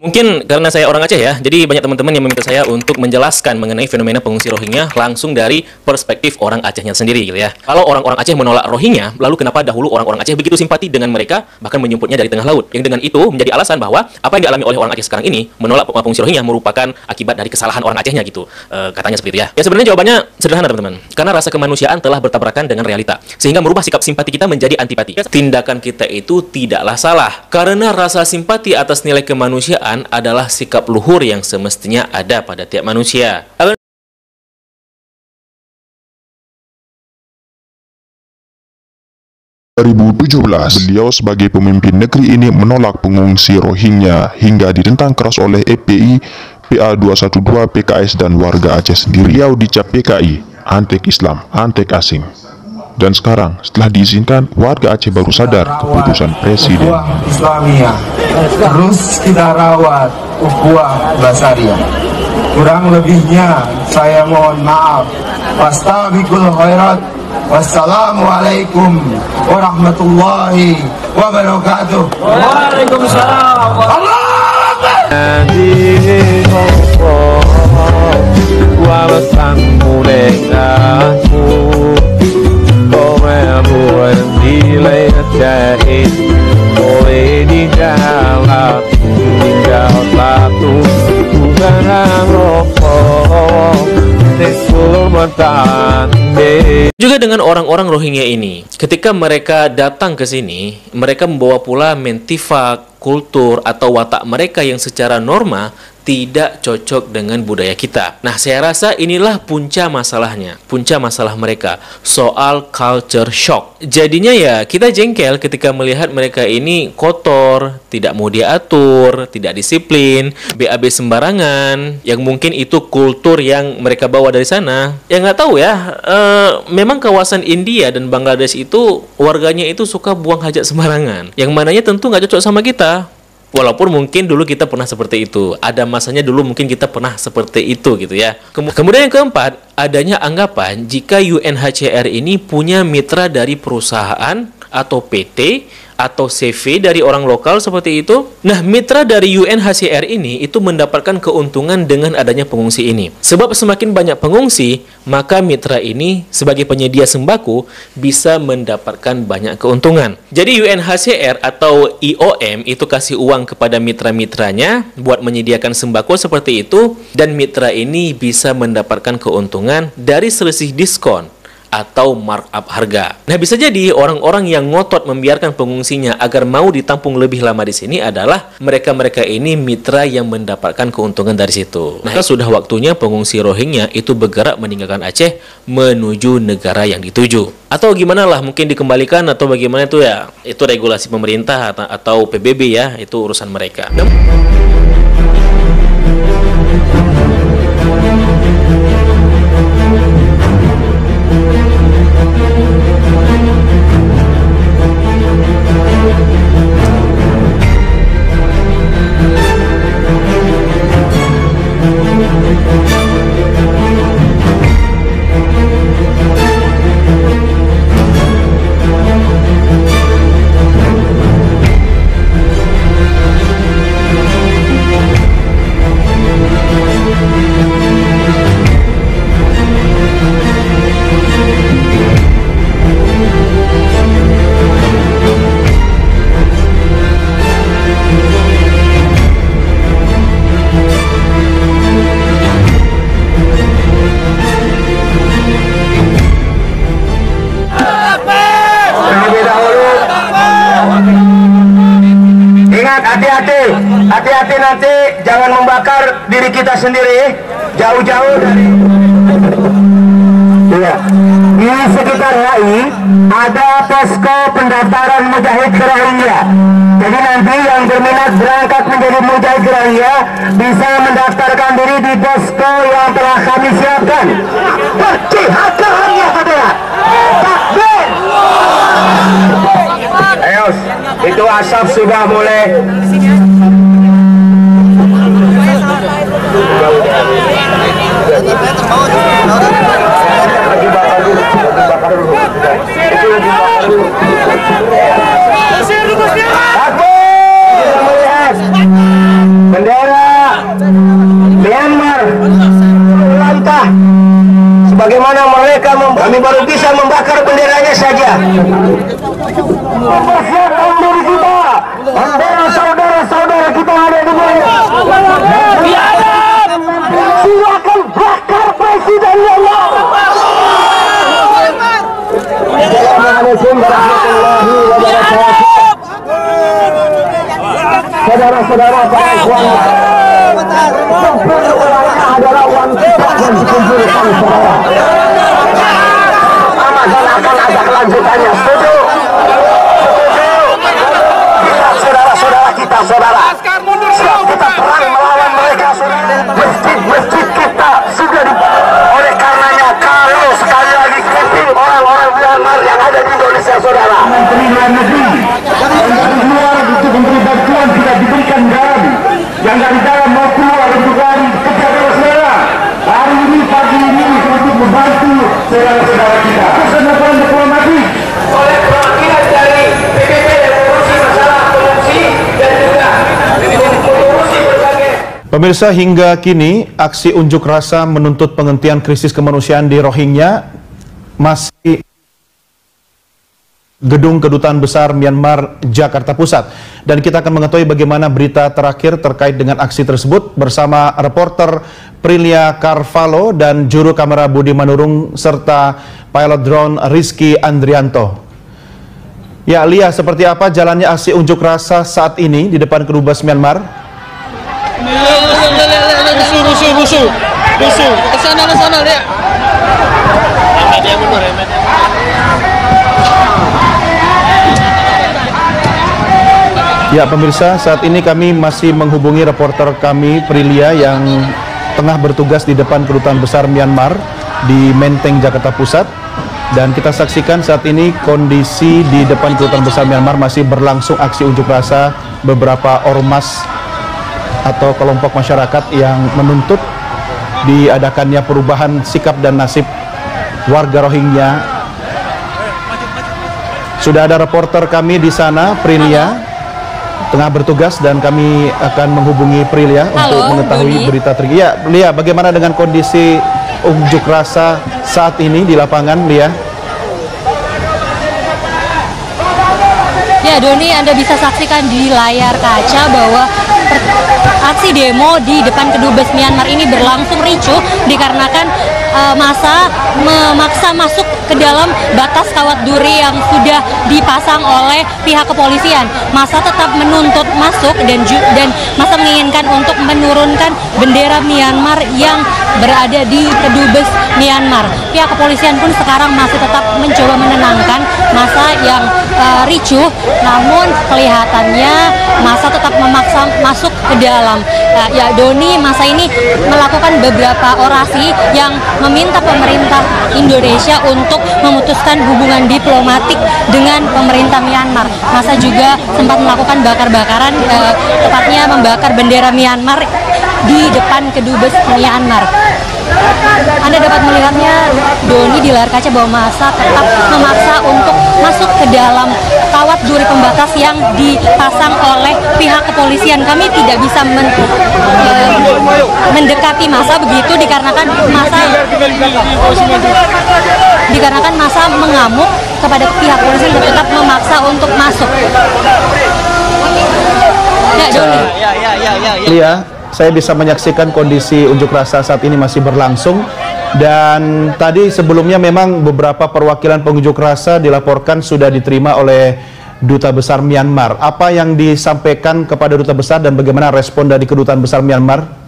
Mungkin karena saya orang Aceh ya, jadi banyak teman-teman yang meminta saya untuk menjelaskan mengenai fenomena pengungsi Rohingya langsung dari perspektif orang Acehnya sendiri gitu ya. Kalau orang-orang Aceh menolak Rohingya, lalu kenapa dahulu orang-orang Aceh begitu simpati dengan mereka, bahkan menjemputnya dari tengah laut? Yang dengan itu menjadi alasan bahwa apa yang dialami oleh orang Aceh sekarang ini, menolak pengungsi Rohingya merupakan akibat dari kesalahan orang Acehnya gitu. Katanya seperti itu ya. Ya sebenarnya jawabannya sederhana teman-teman. Karena rasa kemanusiaan telah bertabrakan dengan realita, sehingga merubah sikap simpati kita menjadi antipati. Tindakan kita itu tidaklah salah, karena rasa simpati atas nilai kemanusiaan adalah sikap luhur yang semestinya ada pada tiap manusia. 2017, beliau sebagai pemimpin negeri ini menolak pengungsi Rohingya hingga ditentang keras oleh FPI, PA212, PKS dan warga Aceh sendiri. Beliau dicap PKI, antek Islam, antek asing. Dan sekarang setelah diizinkan, warga Aceh baru sadar keputusan presiden. Islamiyah terus kita rawat ukhuwah basariyah. Kurang lebihnya saya mohon maaf. Fastabiqul khairat. Wassalamualaikum warahmatullahi wabarakatuh. Waalaikumsalam. Allahu Akbar. Juga dengan orang-orang Rohingya ini, ketika mereka datang ke sini, mereka membawa pula mentifak, kultur atau watak mereka yang secara norma tidak cocok dengan budaya kita. Nah, saya rasa inilah punca masalahnya, punca masalah mereka, soal culture shock. Jadinya ya, kita jengkel ketika melihat mereka ini kotor, tidak mau diatur, tidak disiplin, BAB sembarangan, yang mungkin itu kultur yang mereka bawa dari sana. Ya nggak tahu ya, memang kawasan India dan Bangladesh itu, warganya itu suka buang hajat sembarangan, yang mananya tentu nggak cocok sama kita. Walaupun mungkin dulu kita pernah seperti itu. Ada masanya dulu mungkin kita pernah seperti itu gitu ya. Kemudian yang keempat, adanya anggapan jika UNHCR ini punya mitra dari perusahaan atau PT atau CV dari orang lokal seperti itu. Nah, mitra dari UNHCR ini itu mendapatkan keuntungan dengan adanya pengungsi ini. Sebab semakin banyak pengungsi, maka mitra ini sebagai penyedia sembako bisa mendapatkan banyak keuntungan. Jadi UNHCR atau IOM itu kasih uang kepada mitra-mitranya buat menyediakan sembako seperti itu, dan mitra ini bisa mendapatkan keuntungan dari selisih diskon atau markup harga. Nah, bisa jadi orang-orang yang ngotot membiarkan pengungsinya agar mau ditampung lebih lama di sini adalah mereka-mereka ini mitra yang mendapatkan keuntungan dari situ. Maka sudah waktunya pengungsi Rohingya itu bergerak meninggalkan Aceh menuju negara yang dituju. Atau gimana lah, mungkin dikembalikan atau bagaimana itu ya, itu regulasi pemerintah atau PBB ya, itu urusan mereka. Hati-hati nanti jangan membakar diri kita sendiri, jauh-jauh dari. Iya. Di sekitar HI ada posko pendaftaran Mujahid Rohingya. Jadi nanti yang berminat berangkat menjadi Mujahid Rohingya bisa mendaftarkan diri di posko yang telah kami siapkan. Berjihadnya saudara. Takbir. Ayo, itu asap sudah mulai. Bendera saudara para ikhwan. Adalah uang kita yang dikumpulkan saudara. Dan akan ada kelanjutannya. Setuju? Lihat saudara-saudara kita, saudara. Siap kita perang melawan mereka, saudara. Masjid-masjid kita sudah oleh karenanya kalau sekali lagi kritik orang-orang Myanmar yang ada di Indonesia, saudara. Menteri Luar Negeri yang keluar untuk memberi bantuan tidak diberikan garam. Yang dari dalam mau keluar untuk lari kejar saudara. Hari ini pagi ini untuk membantu saudara-saudara kita. Kesenangan diplomatik oleh perwakilan dari PBB yang mengurusi masalah pengungsi dan juga mengurusi berbagai. Pemirsa, hingga kini aksi unjuk rasa menuntut penghentian krisis kemanusiaan di Rohingya masih Gedung Kedutaan Besar Myanmar, Jakarta Pusat. Dan kita akan mengetahui bagaimana berita terakhir terkait dengan aksi tersebut bersama reporter Prilia Carvalho dan juru kamera Budi Manurung serta pilot drone Rizky Andrianto. Ya, Lia, seperti apa jalannya aksi unjuk rasa saat ini di depan Kedubes Myanmar? Rusuh. Kesana, lihat. Dia mundur, Ya pemirsa, saat ini kami masih menghubungi reporter kami Prilia yang tengah bertugas di depan Kedutaan Besar Myanmar di Menteng, Jakarta Pusat. Dan kita saksikan saat ini kondisi di depan Kedutaan Besar Myanmar masih berlangsung aksi unjuk rasa beberapa ormas atau kelompok masyarakat yang menuntut diadakannya perubahan sikap dan nasib warga Rohingya. Sudah ada reporter kami di sana, Prilia, tengah bertugas dan kami akan menghubungi Prilia untuk mengetahui Doni. berita terkini. Ya, Lia, bagaimana dengan kondisi unjuk rasa saat ini di lapangan, Lia? Ya, Doni, Anda bisa saksikan di layar kaca bahwa aksi demo di depan Kedubes Myanmar ini berlangsung ricuh dikarenakan massa memaksa masuk ke dalam batas kawat duri yang sudah dipasang oleh pihak kepolisian. Massa tetap menuntut masuk dan massa menginginkan untuk menurunkan bendera Myanmar yang berada di Kedubes Myanmar. Pihak kepolisian pun sekarang masih tetap mencoba menenangkan massa yang ricuh, namun kelihatannya massa tetap memaksa masuk ke dalam. Ya, Doni, massa ini melakukan beberapa orasi yang meminta pemerintah Indonesia untuk memutuskan hubungan diplomatik dengan pemerintah Myanmar. Massa juga sempat melakukan bakar-bakaran, tepatnya membakar bendera Myanmar di depan Kedubes Myanmar. Anda dapat melihatnya, Doni, di layar kaca bahwa massa tetap memaksa untuk masuk ke dalam kawat duri pembatas yang dipasang oleh pihak kepolisian. Kami tidak bisa mendekati massa begitu dikarenakan massa mengamuk kepada pihak kepolisian dan tetap memaksa untuk masuk. Ya, Doni. Lia, saya bisa menyaksikan kondisi unjuk rasa saat ini masih berlangsung. Dan tadi sebelumnya memang beberapa perwakilan pengunjuk rasa dilaporkan sudah diterima oleh Duta Besar Myanmar. Apa yang disampaikan kepada Duta Besar dan bagaimana respon dari Kedutaan Besar Myanmar?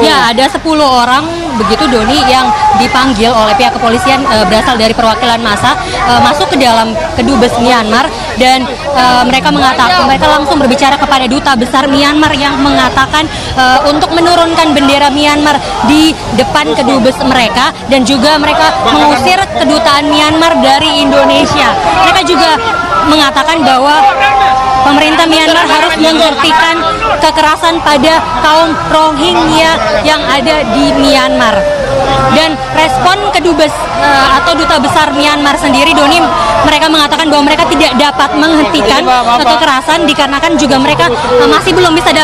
Ya, ada 10 orang begitu, Doni, yang dipanggil oleh pihak kepolisian berasal dari perwakilan massa masuk ke dalam Kedubes Myanmar dan mereka langsung berbicara kepada Duta Besar Myanmar yang mengatakan untuk menurunkan bendera Myanmar di depan Kedubes mereka dan juga mereka mengusir kedutaan Myanmar dari Indonesia. Mereka juga mengatakan bahwa pemerintah Myanmar harus menghentikan kekerasan pada kaum Rohingya yang ada di Myanmar. Dan respon Kedubes atau Duta Besar Myanmar sendiri, Doni, mereka mengatakan bahwa mereka tidak dapat menghentikan kekerasan dikarenakan juga mereka masih belum bisa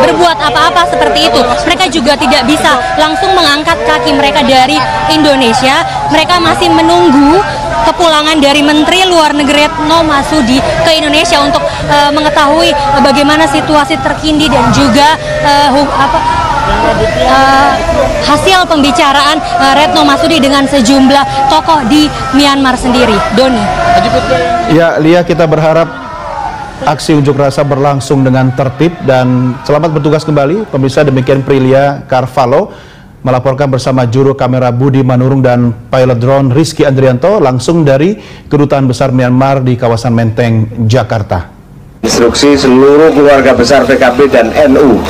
berbuat apa-apa seperti itu. Mereka juga tidak bisa langsung mengangkat kaki mereka dari Indonesia. Mereka masih menunggu kepulangan dari Menteri Luar Negeri Retno Marsudi ke Indonesia untuk mengetahui bagaimana situasi terkini dan juga hasil pembicaraan Retno Marsudi dengan sejumlah tokoh di Myanmar sendiri. Doni. Ya, Lia, kita berharap aksi unjuk rasa berlangsung dengan tertib dan selamat bertugas kembali. Pemirsa, demikian Prilia Carvalho melaporkan bersama juru kamera Budi Manurung dan pilot drone Rizky Andrianto langsung dari Kedutaan Besar Myanmar di kawasan Menteng, Jakarta. Instruksi seluruh keluarga besar PKB dan NU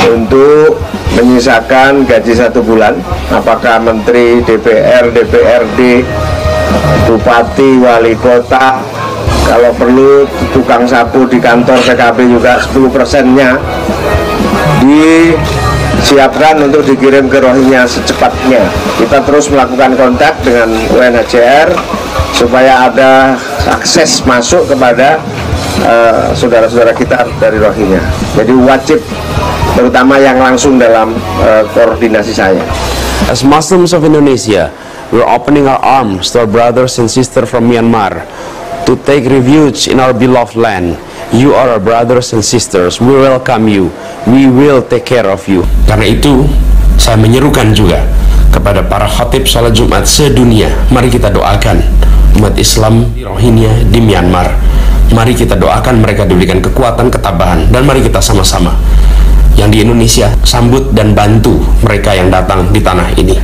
untuk menyisakan gaji 1 bulan, apakah menteri, DPR, DPRD, bupati, wali kota, kalau perlu tukang sapu di kantor PKB juga 10%-nya disiapkan untuk dikirim ke Rohingya secepatnya. Kita terus melakukan kontak dengan UNHCR supaya ada akses masuk kepada saudara-saudara kita dari Rohingya. Jadi wajib, terutama yang langsung dalam koordinasi saya. As Muslims of Indonesia, we're opening our arms to our brothers and sisters from Myanmar to take refuge in our beloved land. You are our brothers and sisters. We welcome you. We will take care of you. Karena itu, saya menyerukan juga kepada para khatib salat Jumat sedunia. Mari kita doakan umat Islam di Rohingya di Myanmar. Mari kita doakan mereka diberikan kekuatan, ketabahan, dan mari kita sama-sama yang di Indonesia sambut dan bantu mereka yang datang di tanah ini.